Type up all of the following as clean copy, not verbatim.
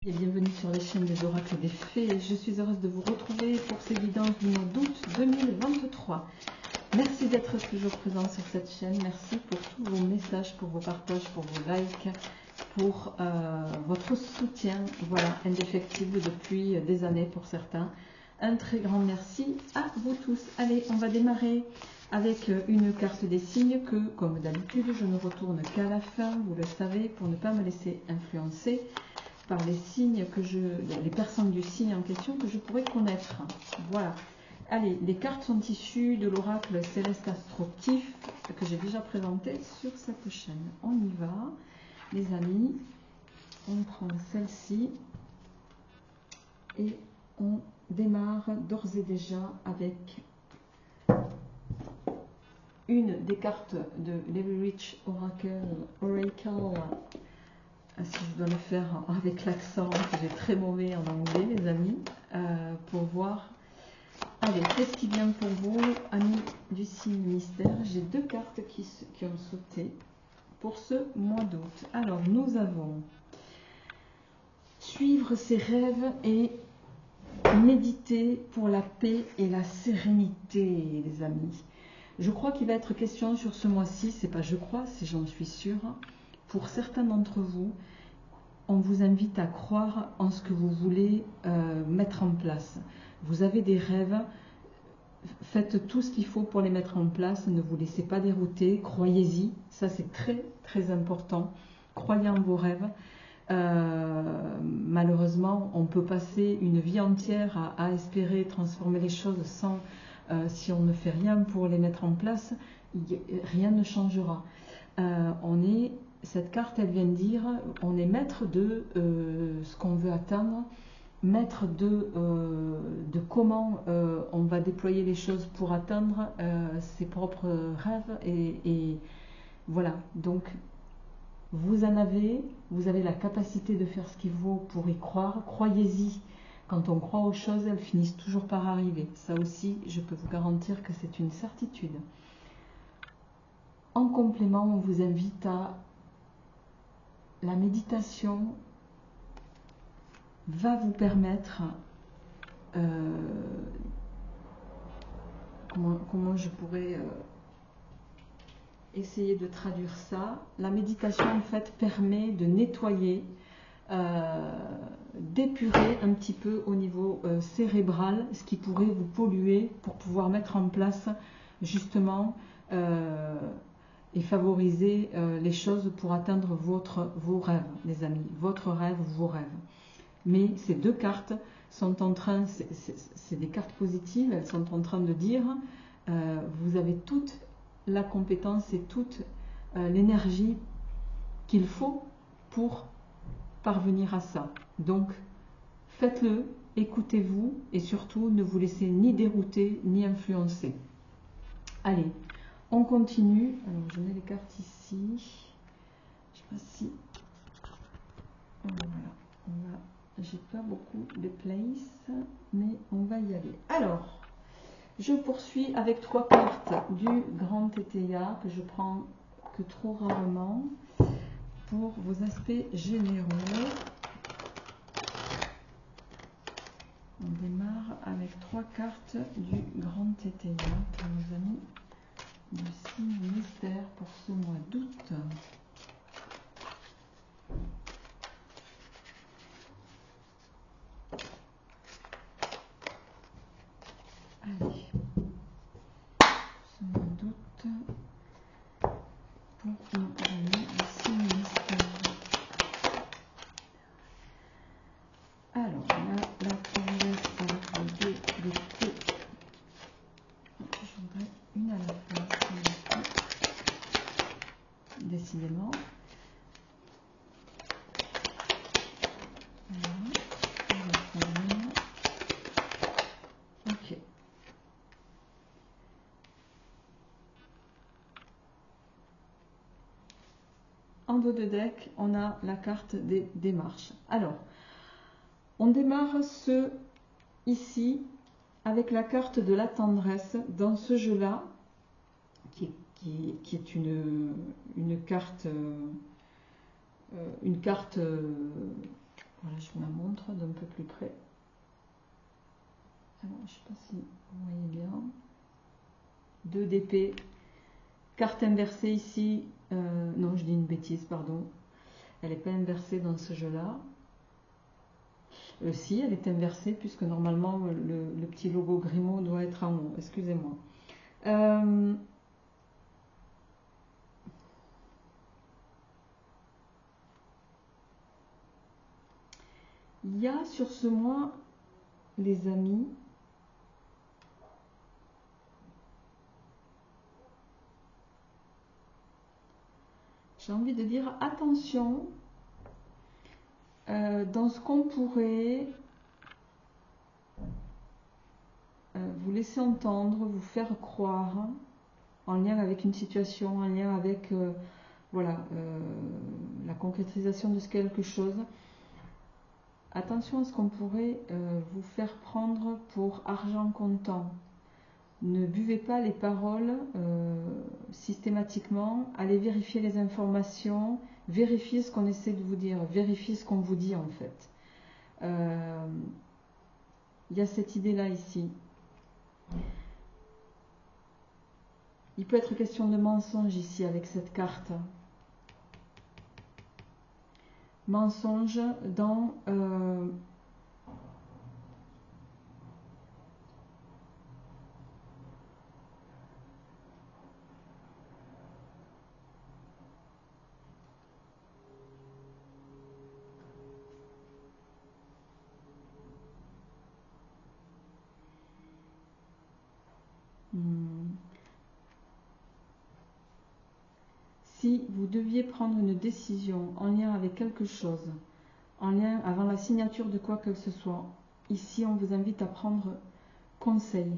Et bienvenue sur les chaînes des oracles des fées. Je suis heureuse de vous retrouver pour ces guidances du mois d'août 2023. Merci d'être toujours présent sur cette chaîne. Merci pour tous vos messages, pour vos partages, pour vos likes, pour votre soutien. Voilà, indéfectible depuis des années pour certains. Un très grand merci à vous tous. Allez, on va démarrer avec une carte des signes que, comme d'habitude, je ne retourne qu'à la fin, vous le savez, pour ne pas me laisser influencer par les signes les personnes du signe en question que je pourrais connaître. Voilà. Allez, les cartes sont issues de l'oracle céleste astroctif que j'ai déjà présenté sur cette chaîne. On y va, les amis. On prend celle-ci et on démarre d'ores et déjà avec une des cartes de Leverage Oracle. Si je dois le faire avec l'accent, j'ai très mauvais en anglais, les amis, pour voir. Allez, qu'est-ce qui vient pour vous, amis du signe mystère? J'ai deux cartes qui ont sauté pour ce mois d'août. Alors, nous avons suivre ses rêves et méditer pour la paix et la sérénité, les amis. Je crois qu'il va être question sur ce mois-ci, c'est pas je crois, c'est j'en suis sûre. Pour certains d'entre vous, on vous invite à croire en ce que vous voulez mettre en place. Vous avez des rêves, faites tout ce qu'il faut pour les mettre en place, ne vous laissez pas dérouter, croyez-y, ça c'est très très important, croyez en vos rêves. Malheureusement, on peut passer une vie entière à espérer transformer les choses sans, si on ne fait rien pour les mettre en place, rien ne changera. Cette carte, elle vient dire, on est maître de ce qu'on veut atteindre, maître de comment on va déployer les choses pour atteindre ses propres rêves. Et voilà, donc vous avez la capacité de faire ce qu'il vaut pour y croire. Croyez-y. Quand on croit aux choses, elles finissent toujours par arriver. Ça aussi, je peux vous garantir que c'est une certitude. En complément, on vous invite à la méditation va vous permettre, comment je pourrais essayer de traduire ça. La méditation en fait permet de nettoyer, d'épurer un petit peu au niveau cérébral ce qui pourrait vous polluer pour pouvoir mettre en place justement et favoriser les choses pour atteindre vos rêves, les amis. Votre rêve, vos rêves. Mais ces deux cartes sont en train, c'est des cartes positives, elles sont en train de dire vous avez toute la compétence et toute l'énergie qu'il faut pour parvenir à ça. Donc, faites-le, écoutez-vous et surtout ne vous laissez ni dérouter ni influencer. Allez. On continue. Alors, je mets les cartes ici. Je ne sais pas si. Voilà. J'ai pas beaucoup de place, mais on va y aller. Alors, je poursuis avec trois cartes du Grand Tétéia que je prends que trop rarement pour vos aspects généraux. On démarre avec trois cartes du Grand Tétéia pour nos amis du signe mystère pour ce mois d'août. Allez, ce mois d'août pour nos amis du signe mystère. Alors, là, la première avec les deux d'épée. Je voudrais une à la fois. Décidément. Ok. En dos de deck, on a la carte des démarches. Alors, on démarre ici avec la carte de la tendresse dans ce jeu-là, qui est une carte, Voilà, je vous la montre d'un peu plus près. Alors, je ne sais pas si vous voyez bien. 2 d'épée. Carte inversée ici. Non, je dis une bêtise, pardon. Elle n'est pas inversée dans ce jeu-là. Si, elle est inversée, puisque normalement, le petit logo Grimaud doit être en haut. Excusez-moi. Il y a sur ce mois, les amis, j'ai envie de dire attention dans ce qu'on pourrait vous laisser entendre, vous faire croire en lien avec une situation, en lien avec voilà, la concrétisation de quelque chose. Attention à ce qu'on pourrait vous faire prendre pour argent comptant. Ne buvez pas les paroles systématiquement. Allez vérifier les informations. Vérifiez ce qu'on essaie de vous dire. Vérifiez ce qu'on vous dit en fait. Il y a cette idée-là ici. Il peut être question de mensonge ici avec cette carte. Mensonge dans si vous deviez prendre une décision en lien avec quelque chose, en lien avant la signature de quoi que ce soit, ici on vous invite à prendre conseil.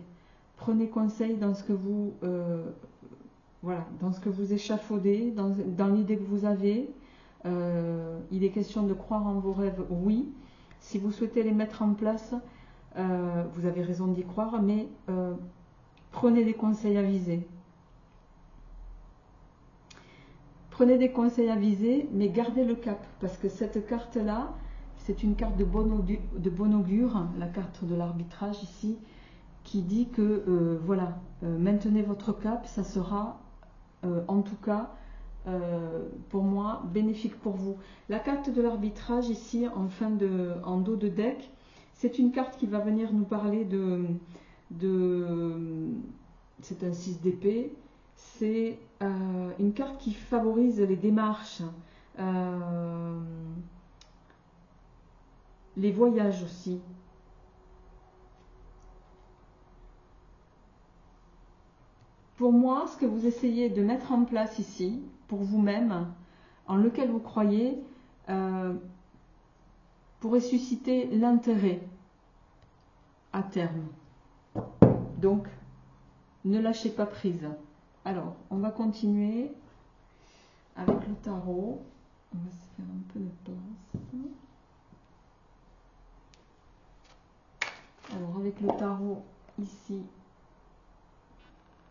Prenez conseil dans ce que vous voilà, dans ce que vous échafaudez, dans l'idée que vous avez. Il est question de croire en vos rêves, oui. Si vous souhaitez les mettre en place, vous avez raison d'y croire, mais prenez des conseils avisés. Prenez des conseils avisés, mais gardez le cap, parce que cette carte-là, c'est une carte de bon augure, la carte de l'arbitrage ici, qui dit que, voilà, maintenez votre cap, ça sera, en tout cas, pour moi, bénéfique pour vous. La carte de l'arbitrage ici, en dos de deck, c'est une carte qui va venir nous parler c'est un 6 d'épée. C'est une carte qui favorise les démarches, les voyages aussi. Pour moi, ce que vous essayez de mettre en place ici, pour vous-même, en lequel vous croyez, pourrait susciter l'intérêt à terme. Donc, ne lâchez pas prise. Alors, on va continuer avec le tarot. On va se faire un peu de place. Alors, avec le tarot, ici,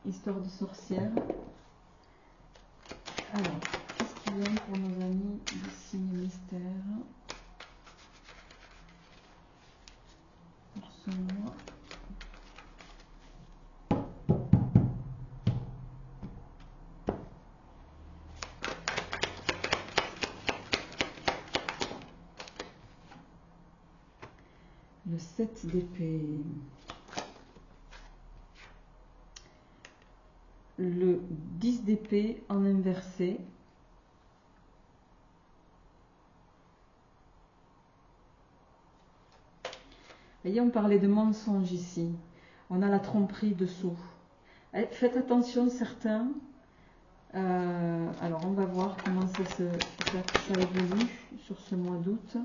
histoire de sorcière. Alors, qu'est-ce qu'il y a pour nos amis du signe mystère pour ce mois? Le 7 d'épée. Le 10 d'épée en inversé. Voyez, on parlait de mensonge ici. On a la tromperie dessous. Faites attention, certains. Alors, on va voir comment ça évolue sur ce mois d'août.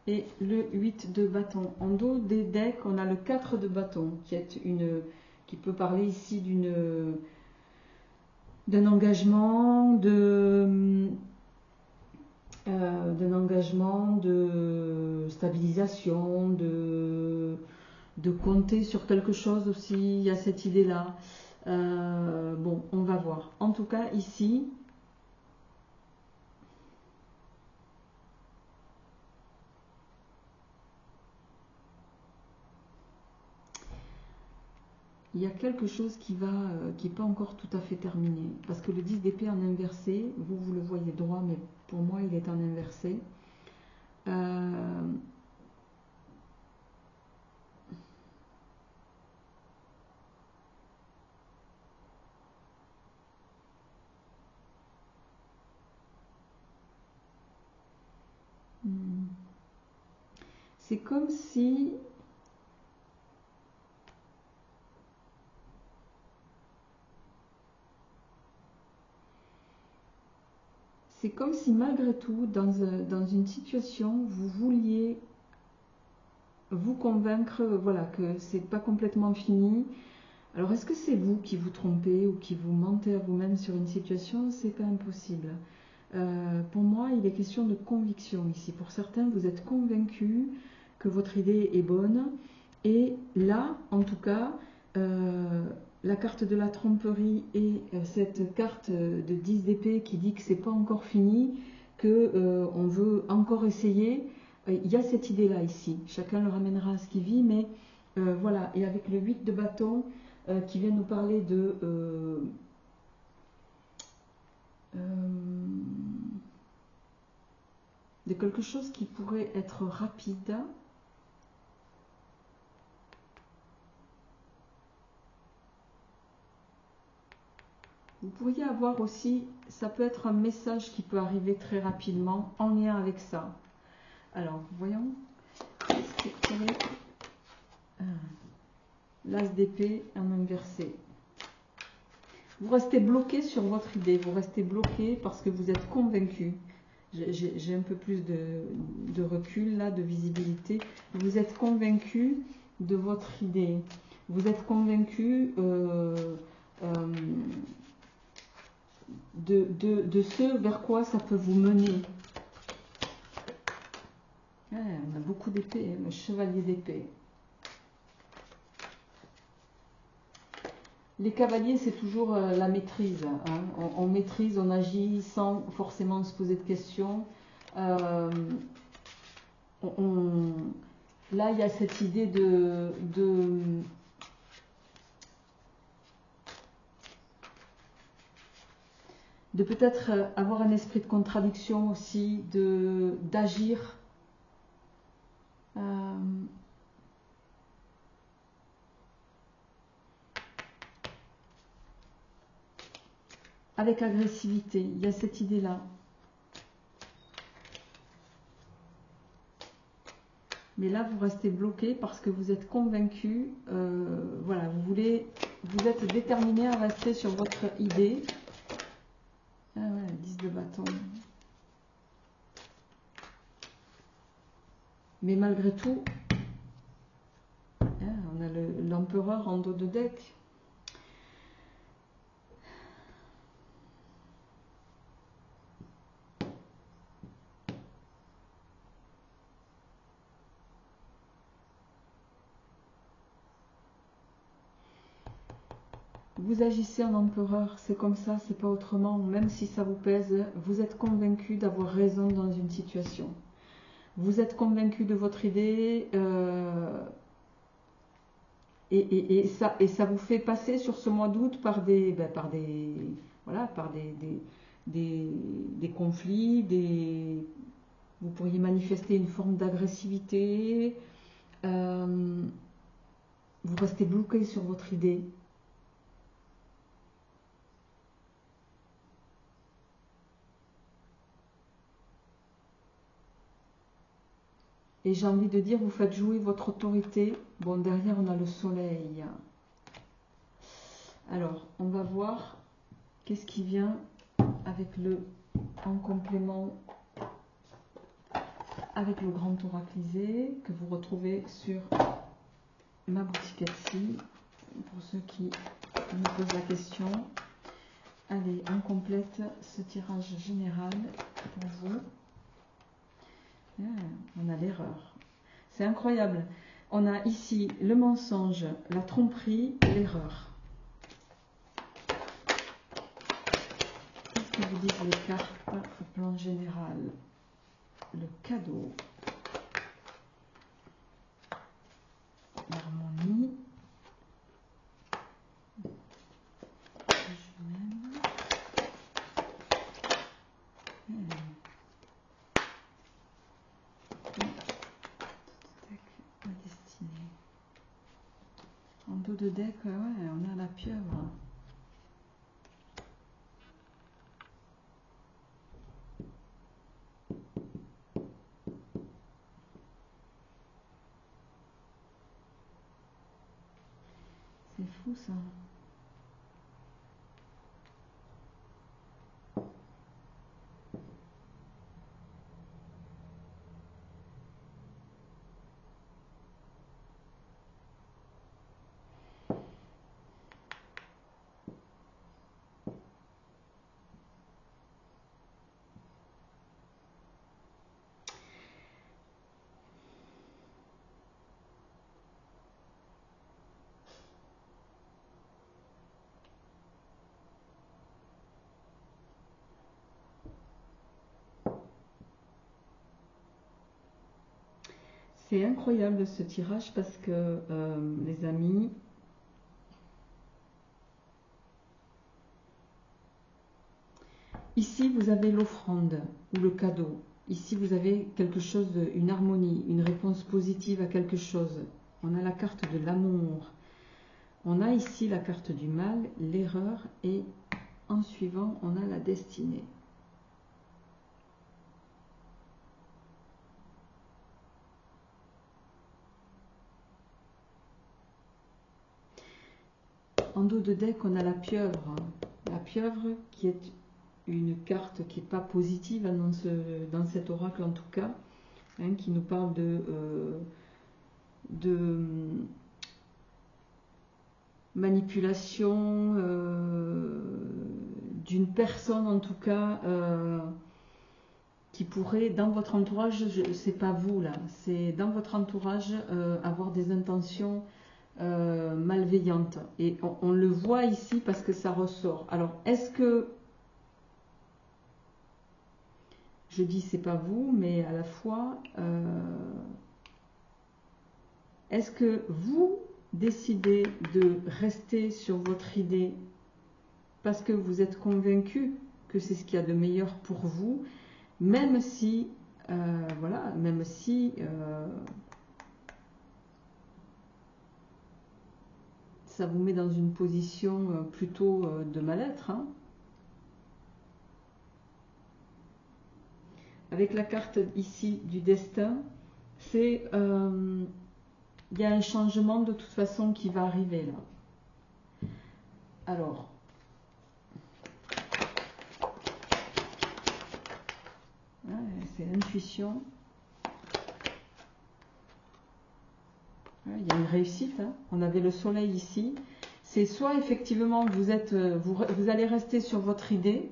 Et le 8 de bâton. En dos des decks, on a le 4 de bâton, qui peut parler ici d'un engagement, d'un engagement de stabilisation, de compter sur quelque chose aussi. Il y a cette idée-là. Bon, on va voir. En tout cas, ici, il y a quelque chose qui n'est pas encore tout à fait terminé. Parce que le 10 d'épée en inversé, vous le voyez droit, mais pour moi, il est en inversé. C'est comme si... C'est comme si malgré tout, dans une situation, vous vouliez vous convaincre, voilà, que c'est pas complètement fini. Alors, est-ce que c'est vous qui vous trompez ou qui vous mentez à vous-même sur une situation? C'est pas impossible. Pour moi, il est question de conviction ici. Pour certains, vous êtes convaincus que votre idée est bonne. Et là, en tout cas, la carte de la tromperie et cette carte de 10 d'épée qui dit que c'est pas encore fini, que on veut encore essayer. Il y a cette idée-là ici. Chacun le ramènera à ce qu'il vit, mais voilà. Et avec le 8 de bâton qui vient nous parler de quelque chose qui pourrait être rapide. Vous pourriez avoir aussi, ça peut être un message qui peut arriver très rapidement en lien avec ça. Alors, voyons. L'as d'épée en inversé. Vous restez bloqué sur votre idée, vous restez bloqué parce que vous êtes convaincu. J'ai un peu plus de recul là, de visibilité. Vous êtes convaincu de votre idée. Vous êtes convaincu de ce vers quoi ça peut vous mener. Ah, on a beaucoup d'épées, le chevalier d'épée. Les cavaliers, c'est toujours la maîtrise. Hein. On maîtrise, on agit sans forcément se poser de questions. Là, il y a cette idée de peut-être avoir un esprit de contradiction aussi, d'agir. Avec agressivité, il y a cette idée-là. Mais là, vous restez bloqué parce que vous êtes convaincu, voilà, vous êtes déterminé à rester sur votre idée. Ah ouais, 10 de bâton. Mais malgré tout, on a l'empereur en dos de deck. Vous agissez en empereur, c'est comme ça, c'est pas autrement. Même si ça vous pèse, vous êtes convaincu d'avoir raison dans une situation. Vous êtes convaincu de votre idée et ça vous fait passer sur ce mois d'août par des conflits, vous pourriez manifester une forme d'agressivité. Vous restez bloqué sur votre idée. Et j'ai envie de dire, vous faites jouer votre autorité. Bon, derrière, on a le soleil. Alors, on va voir qu'est-ce qui vient avec en complément avec le grand oraclisé que vous retrouvez sur ma boutique Etsy. Pour ceux qui me posent la question. Allez, on complète ce tirage général pour vous. On a l'erreur. C'est incroyable. On a ici le mensonge, la tromperie, l'erreur. Qu'est-ce que vous disent les cartes au plan général? Le cadeau, l'harmonie, dos de deck, ouais, on a la pieuvre. C'est fou ça. C'est incroyable ce tirage parce que les amis, ici vous avez l'offrande ou le cadeau. Ici vous avez quelque chose, une harmonie, une réponse positive à quelque chose. On a la carte de l'amour. On a ici la carte du mal, l'erreur et en suivant on a la destinée. En dos de deck, on a la pieuvre. La pieuvre qui est une carte qui n'est pas positive dans cet oracle en tout cas, hein, qui nous parle de manipulation d'une personne en tout cas qui pourrait dans votre entourage, c'est pas vous là, c'est dans votre entourage avoir des intentions malveillante. Et on le voit ici parce que ça ressort. Alors, est-ce que, je dis c'est pas vous, mais à la fois, est-ce que vous décidez de rester sur votre idée parce que vous êtes convaincu que c'est ce qu'il y a de meilleur pour vous, même si, voilà, même si ça vous met dans une position plutôt de mal-être. Hein. Avec la carte ici du destin, c'est il y a un changement de toute façon qui va arriver là. Alors, ouais, c'est l'intuition. Ouais, il y a une réussite. Hein. On avait le soleil ici. C'est soit effectivement vous allez rester sur votre idée.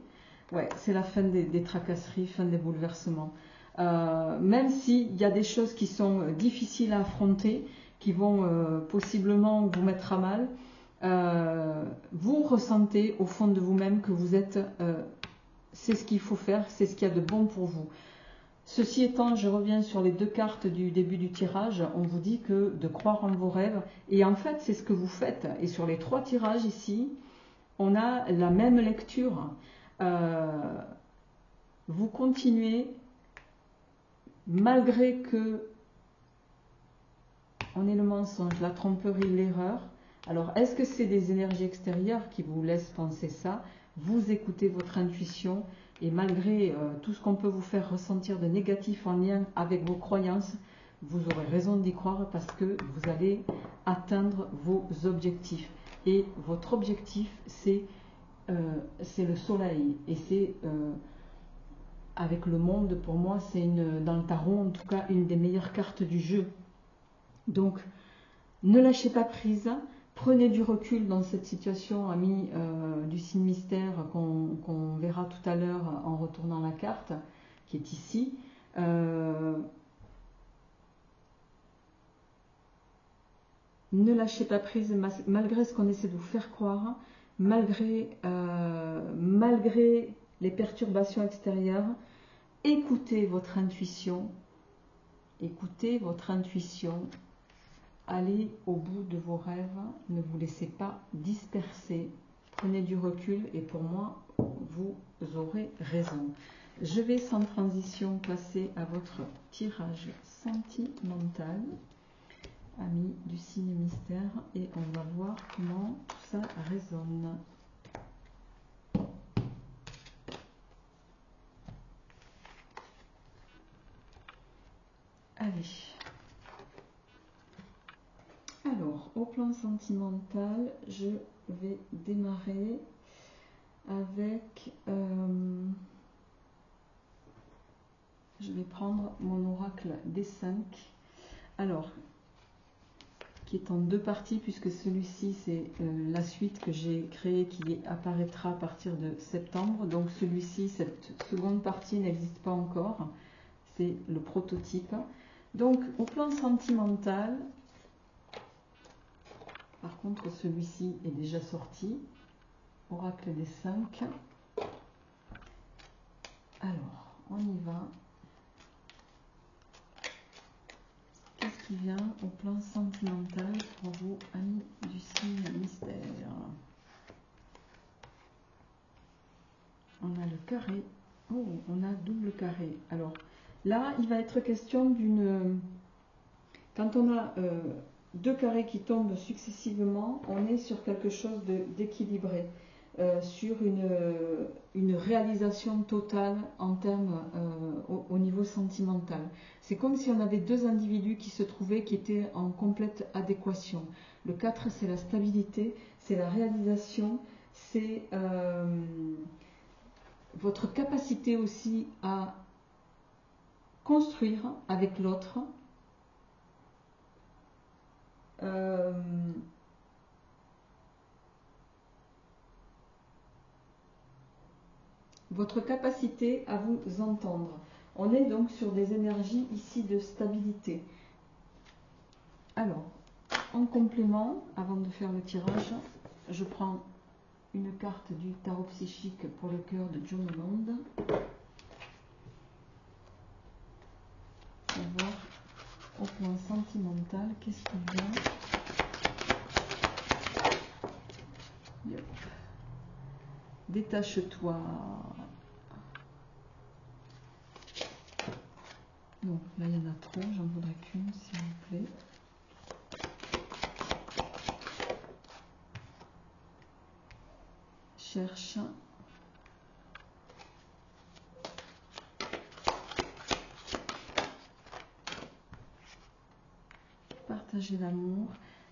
Ouais, c'est la fin des tracasseries, fin des bouleversements. Même s'il y a des choses qui sont difficiles à affronter, qui vont possiblement vous mettre à mal, vous ressentez au fond de vous-même que vous êtes, c'est ce qu'il faut faire, c'est ce qu'il y a de bon pour vous. Ceci étant, je reviens sur les deux cartes du début du tirage, on vous dit que de croire en vos rêves, et en fait c'est ce que vous faites, et sur les trois tirages ici, on a la même lecture. Vous continuez, malgré que on ait le mensonge, la tromperie, l'erreur. Alors, est-ce que c'est des énergies extérieures qui vous laissent penser ça? Vous écoutez votre intuition et malgré tout ce qu'on peut vous faire ressentir de négatif en lien avec vos croyances, vous aurez raison d'y croire parce que vous allez atteindre vos objectifs. Et votre objectif, c'est le soleil. Et c'est, avec le monde, pour moi, c'est dans le tarot, en tout cas, une des meilleures cartes du jeu. Donc, ne lâchez pas prise, prenez du recul dans cette situation, amis du signe mystère, qu'on verra tout à l'heure en retournant la carte, qui est ici. Ne lâchez pas prise, malgré ce qu'on essaie de vous faire croire, malgré les perturbations extérieures, écoutez votre intuition, allez au bout de vos rêves, ne vous laissez pas disperser, prenez du recul et pour moi, vous aurez raison. Je vais sans transition passer à votre tirage sentimental. amis du signe mystère, et on va voir comment tout ça résonne. Allez. Alors, au plan sentimental, je vais démarrer avec... je vais prendre mon oracle des 5. Alors, qui est en 2 parties, puisque celui-ci, c'est la suite que j'ai créée qui apparaîtra à partir de septembre. Donc celui-ci, cette seconde partie n'existe pas encore. C'est le prototype. Donc, au plan sentimental... Par contre, celui-ci est déjà sorti. Oracle des 5. Alors, on y va. Qu'est-ce qui vient au plan sentimental pour vous, amis du signe mystère? On a le carré. Oh, on a double carré. Alors, là, il va être question d'une... Quand on a... 2 carrés qui tombent successivement, on est sur quelque chose d'équilibré, sur une réalisation totale en termes au niveau sentimental. C'est comme si on avait 2 individus qui se trouvaient, qui étaient en complète adéquation. Le 4, c'est la stabilité, c'est la réalisation, c'est votre capacité aussi à construire avec l'autre. Votre capacité à vous entendre. On est donc sur des énergies ici de stabilité. Alors, en complément, avant de faire le tirage, je prends une carte du tarot psychique pour le cœur de John Holland. On va voir au plan sentimental qu'est-ce qui vient. Yep. Détache-toi. Donc là il y en a trop, j'en voudrais qu'une s'il vous plaît. Cherche. Partager l'amour.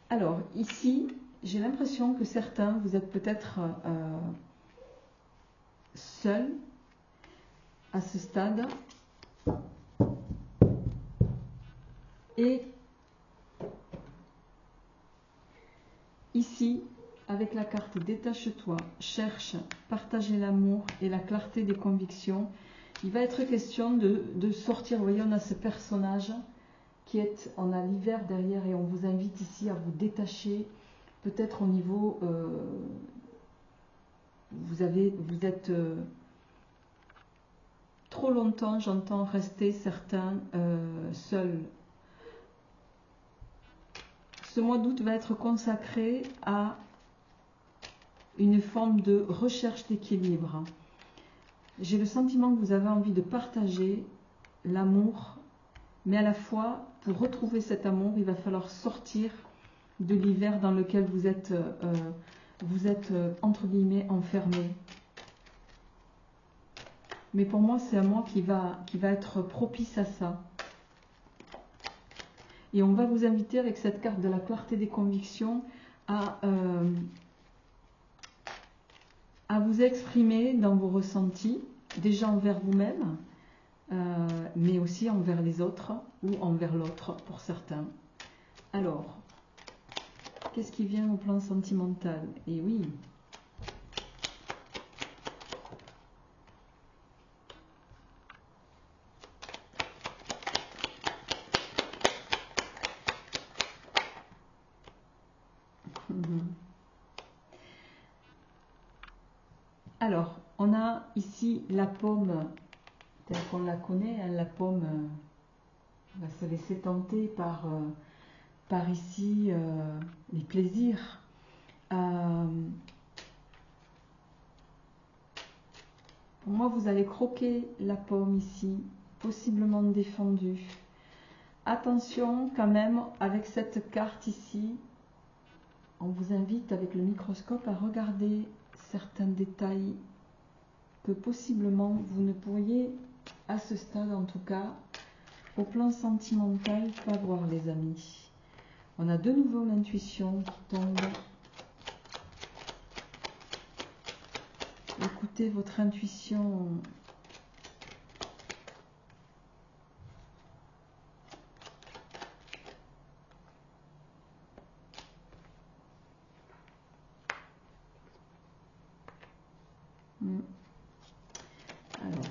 Alors ici, j'ai l'impression que certains, vous êtes peut-être seuls à ce stade. Et ici, avec la carte détache-toi, cherche, partager l'amour et la clarté des convictions, il va être question de sortir. Vous voyez, on a ce personnage qui est, on a l'hiver derrière et on vous invite ici à vous détacher, peut-être au niveau, vous êtes trop longtemps, j'entends, rester certains seuls. Ce mois d'août va être consacré à une forme de recherche d'équilibre. J'ai le sentiment que vous avez envie de partager l'amour, mais à la fois, pour retrouver cet amour, il va falloir sortir de l'hiver dans lequel vous êtes entre guillemets enfermé. Mais pour moi, c'est un mois qui va être propice à ça. Et on va vous inviter avec cette carte de la clarté des convictions à vous exprimer dans vos ressentis, déjà envers vous-même, mais aussi envers les autres ou envers l'autre pour certains. Alors, qu'est-ce qui vient au plan sentimental? Et oui, alors, on a ici la pomme, telle qu'on la connaît, hein, la pomme va se laisser tenter par ici les plaisirs. Pour moi, vous allez croquer la pomme ici, possiblement défendue. attention quand même avec cette carte ici. On vous invite avec le microscope à regarder certains détails que possiblement vous ne pourriez, à ce stade en tout cas, au plan sentimental, pas voir les amis. On a de nouveau l'intuition qui tombe. Écoutez votre intuition. Alors.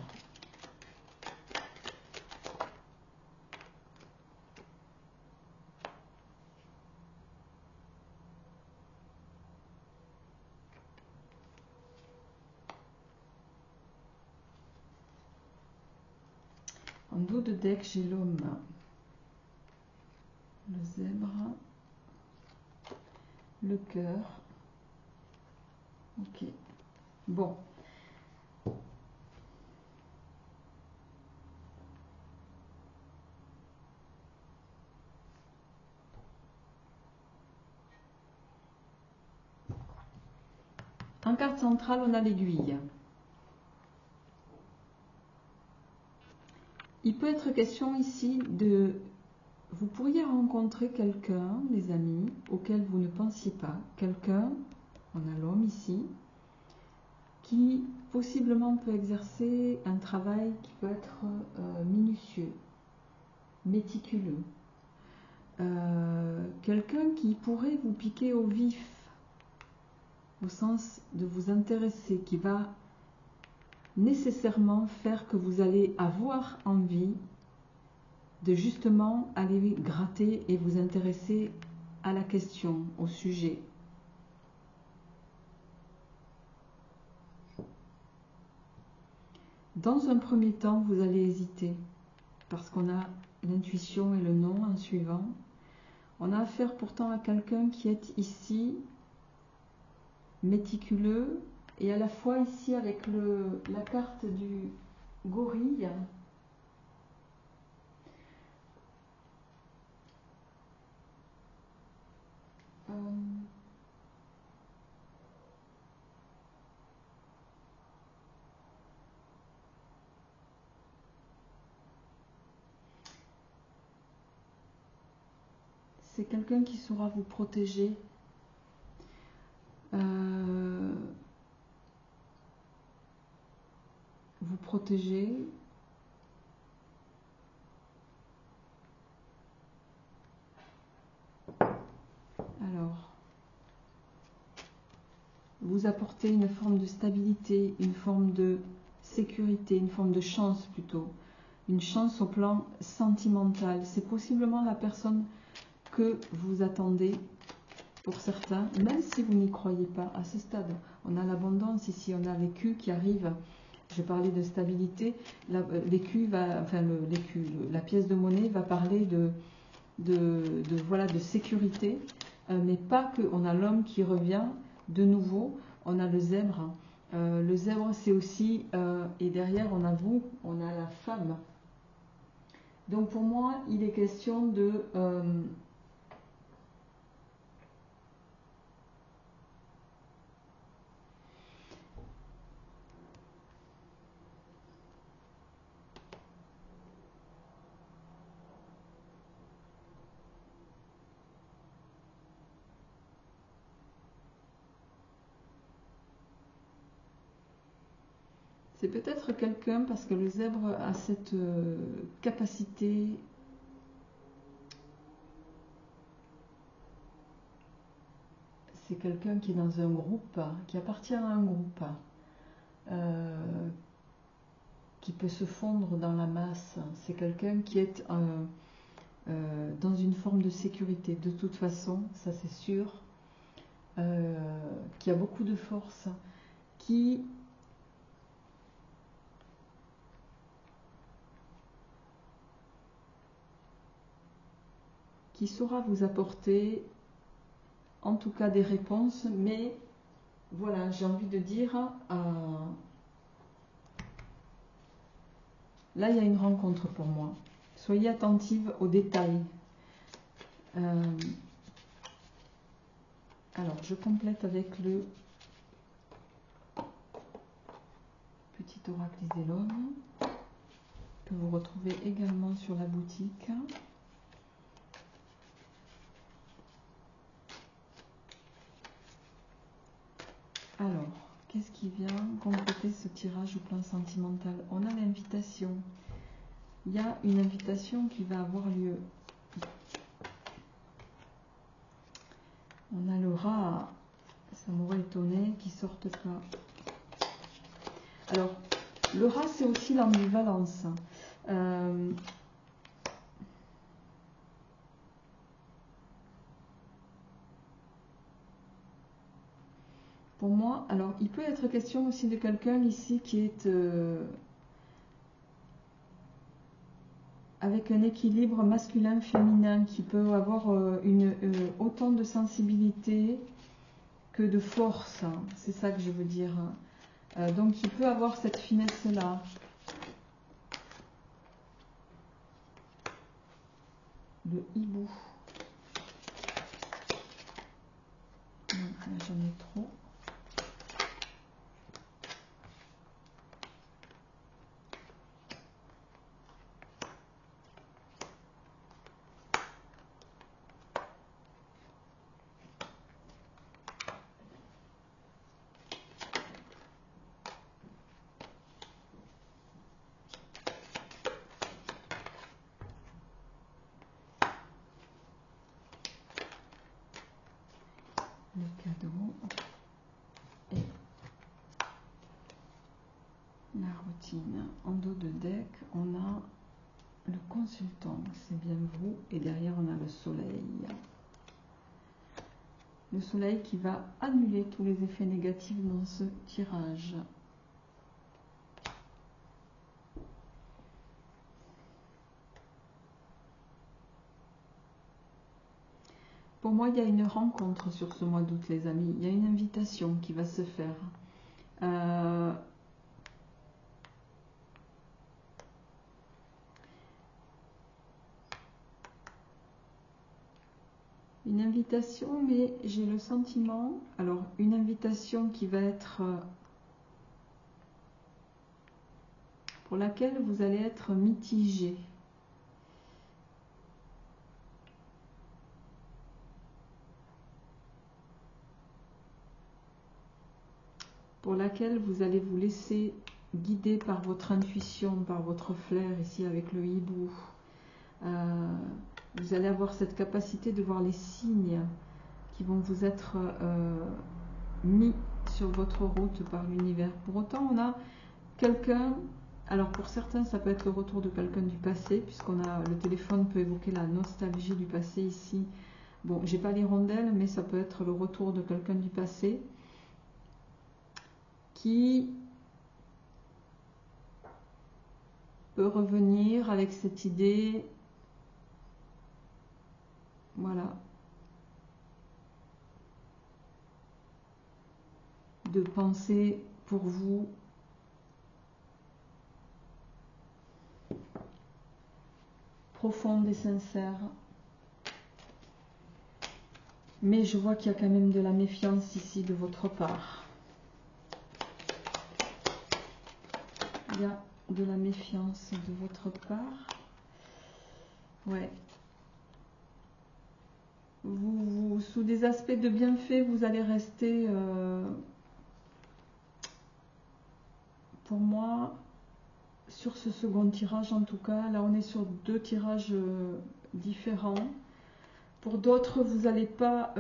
En dos de deck, j'ai l'homme, le zèbre, le cœur. Ok. Bon. En carte centrale, on a l'aiguille. Il peut être question ici de... Vous pourriez rencontrer quelqu'un, les amis, auquel vous ne pensiez pas. Quelqu'un, on a l'homme ici, qui possiblement peut exercer un travail qui peut être minutieux, méticuleux. Quelqu'un qui pourrait vous piquer au vif, au sens de vous intéresser, qui va nécessairement faire que vous allez avoir envie de justement aller gratter et vous intéresser à la question, au sujet. Dans un premier temps, vous allez hésiter parce qu'on a l'intuition et le non en suivant. On a affaire pourtant à quelqu'un qui est ici méticuleux et à la fois ici avec la carte du gorille. C'est quelqu'un qui saura vous protéger. Vous protéger. Alors, vous apporter une forme de stabilité, une forme de sécurité, une forme de chance plutôt. Une chance au plan sentimental. C'est possiblement la personne que vous attendez pour certains, même si vous n'y croyez pas à ce stade. On a l'abondance ici, on a l'écu qui arrive. Je parlais de stabilité. L'écu va, enfin la pièce de monnaie va parler voilà, de sécurité, mais pas que. On a l'homme qui revient de nouveau. On a le zèbre. Le zèbre, c'est aussi, et derrière on a vous, on a la femme. Donc pour moi, il est question de c'est peut-être quelqu'un, parce que le zèbre a cette capacité c'est quelqu'un qui est dans un groupe, qui appartient à un groupe, qui peut se fondre dans la masse. C'est quelqu'un qui est dans une forme de sécurité, de toute façon, ça c'est sûr, qui a beaucoup de force, qui saura vous apporter en tout cas des réponses, mais voilà, j'ai envie de dire, là il y a une rencontre pour moi. Soyez attentive aux détails. Alors, je complète avec le petit oracle des Zélone, que vous retrouvez également sur la boutique. Alors, qu'est-ce qui vient compléter ce tirage au plan sentimental? On a l'invitation. Il y a une invitation qui va avoir lieu. On a le rat, ça m'aurait étonné qu'il sorte pas. Alors, le rat, c'est aussi l'ambivalence. Pour moi, alors, il peut être question aussi de quelqu'un ici qui est avec un équilibre masculin-féminin, qui peut avoir autant de sensibilité que de force. C'est ça que je veux dire. Donc, il peut avoir cette finesse-là. Le hibou. Non, là, j'en ai trop. Le cadeau et la routine. En dos de deck, on a le consultant, c'est bien vous, et derrière on a le soleil. Le soleil qui va annuler tous les effets négatifs dans ce tirage. Pour moi, il y a une rencontre sur ce mois d'août, les amis. Il y a une invitation qui va se faire. Une invitation, mais j'ai le sentiment... Alors, une invitation qui va être... pour laquelle vous allez être mitigé. Pour laquelle vous allez vous laisser guider par votre intuition, par votre flair, ici avec le hibou. Vous allez avoir cette capacité de voir les signes qui vont vous être mis sur votre route par l'univers. Pour autant, on a quelqu'un, alors pour certains, ça peut être le retour de quelqu'un du passé, puisqu'on a le téléphone peut évoquer la nostalgie du passé ici. Bon, j'ai pas l'hirondelle, mais ça peut être le retour de quelqu'un du passé qui peut revenir avec cette idée, voilà, de penser pour vous profonde et sincère. Mais je vois qu'il y a quand même de la méfiance ici de votre part. Il y a de la méfiance de votre part. Ouais. Vous, sous des aspects de bienfait, vous allez rester, pour moi, sur ce second tirage en tout cas. Là, on est sur deux tirages différents. Pour d'autres, vous n'allez pas...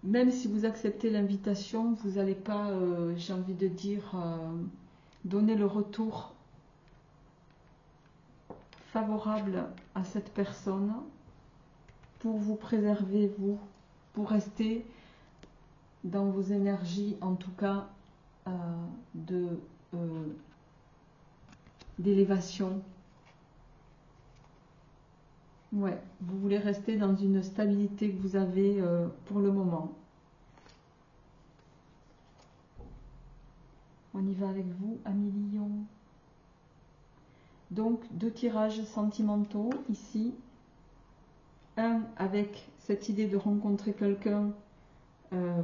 même si vous acceptez l'invitation, vous n'allez pas, j'ai envie de dire, donner le retour favorable à cette personne pour vous préserver, vous, pour rester dans vos énergies, en tout cas, d'élévation. Ouais, vous voulez rester dans une stabilité que vous avez pour le moment. On y va avec vous, amis Lion. Donc 2 tirages sentimentaux ici. Un avec cette idée de rencontrer quelqu'un,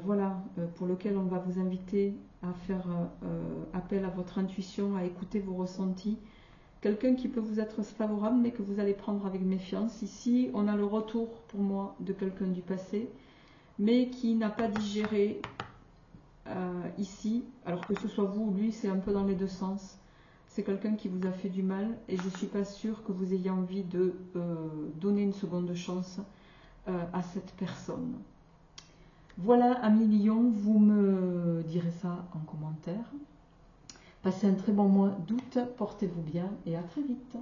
voilà, pour lequel on va vous inviter à faire appel à votre intuition, à écouter vos ressentis. Quelqu'un qui peut vous être favorable, mais que vous allez prendre avec méfiance. Ici, on a le retour, pour moi, de quelqu'un du passé, mais qui n'a pas digéré ici, alors que ce soit vous ou lui, c'est un peu dans les deux sens. C'est quelqu'un qui vous a fait du mal, et je ne suis pas sûre que vous ayez envie de donner une seconde chance à cette personne. Voilà, amis Lion, vous me direz ça en commentaire. Passez un très bon mois d'août, portez-vous bien et à très vite.